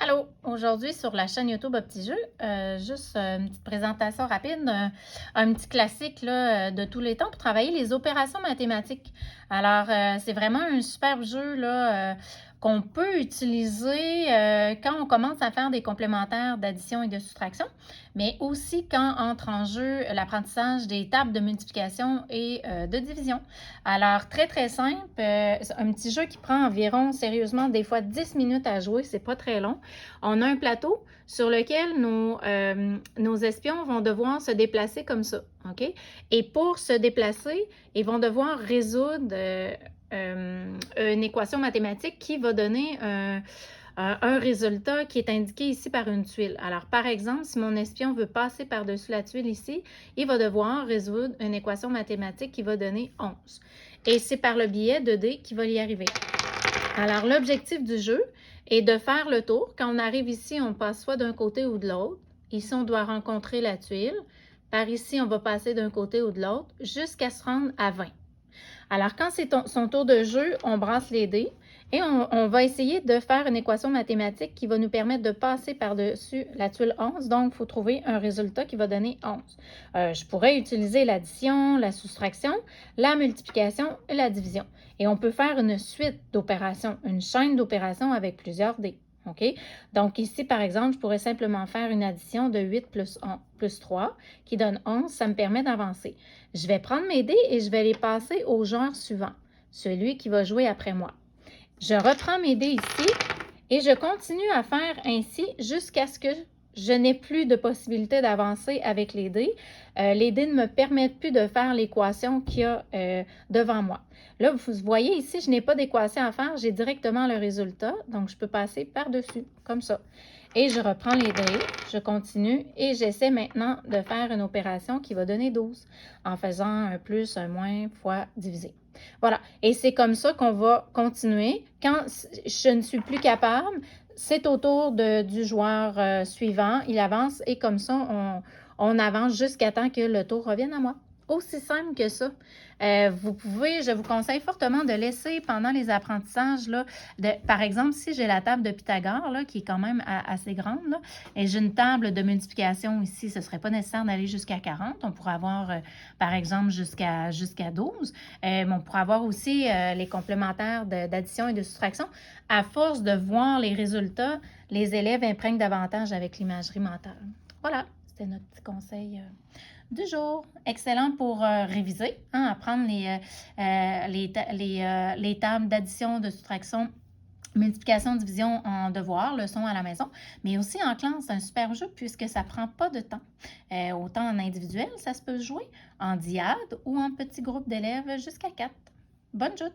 Allô! Aujourd'hui, sur la chaîne YouTube Un Petit Jeu, juste une petite présentation rapide, un petit classique là, de tous les temps pour travailler les opérations mathématiques. Alors, c'est vraiment un superbe jeu là, qu'on peut utiliser quand on commence à faire des complémentaires d'addition et de soustraction, mais aussi quand entre en jeu l'apprentissage des tables de multiplication et de division. Alors, très, très simple, c'est un petit jeu qui prend environ, sérieusement, des fois 10 minutes à jouer, c'est pas très long. On a un plateau sur lequel nos espions vont devoir se déplacer comme ça, OK? Et pour se déplacer, ils vont devoir résoudre une équation mathématique qui va donner un résultat qui est indiqué ici par une tuile. Alors, par exemple, si mon espion veut passer par-dessus la tuile ici, il va devoir résoudre une équation mathématique qui va donner 11. Et c'est par le biais de D qu'il va y arriver. Alors, l'objectif du jeu est de faire le tour. Quand on arrive ici, on passe soit d'un côté ou de l'autre. Ici, on doit rencontrer la tuile. Par ici, on va passer d'un côté ou de l'autre jusqu'à se rendre à 20. Alors, quand c'est son tour de jeu, on brasse les dés et on va essayer de faire une équation mathématique qui va nous permettre de passer par-dessus la tuile 11. Donc, il faut trouver un résultat qui va donner 11. Je pourrais utiliser l'addition, la soustraction, la multiplication et la division. Et on peut faire une suite d'opérations, une chaîne d'opérations avec plusieurs dés. OK? Donc, ici, par exemple, je pourrais simplement faire une addition de 8 plus 3 qui donne 11. Ça me permet d'avancer. Je vais prendre mes dés et je vais les passer au joueur suivant, celui qui va jouer après moi. Je reprends mes dés ici et je continue à faire ainsi jusqu'à ce que je n'ai plus de possibilité d'avancer avec les dés. Les dés ne me permettent plus de faire l'équation qu'il y a devant moi. Là, vous voyez ici, je n'ai pas d'équation à faire, j'ai directement le résultat, donc je peux passer par-dessus, comme ça. Et je reprends les dés, je continue et j'essaie maintenant de faire une opération qui va donner 12 en faisant un plus, un moins, fois divisé. Voilà, et c'est comme ça qu'on va continuer. Quand je ne suis plus capable, c'est au tour du joueur suivant, il avance et comme ça, on avance jusqu'à temps que le tour revienne à moi. Aussi simple que ça. Je vous conseille fortement de laisser pendant les apprentissages, là, par exemple, si j'ai la table de Pythagore, là, qui est quand même assez grande, là, et j'ai une table de multiplication ici, ce ne serait pas nécessaire d'aller jusqu'à 40. On pourrait avoir, par exemple, jusqu'à 12. On pourrait avoir aussi les complémentaires d'addition et de soustraction. À force de voir les résultats, les élèves imprègnent davantage avec l'imagerie mentale. Voilà, c'était notre petit conseil du jour. Excellent pour réviser, hein, apprendre les tables d'addition, de soustraction, multiplication, division en devoir, leçon à la maison, mais aussi en classe. C'est un super jeu puisque ça ne prend pas de temps. Autant en individuel, ça se peut jouer, en diade ou en petit groupe d'élèves jusqu'à 4. Bonne joute!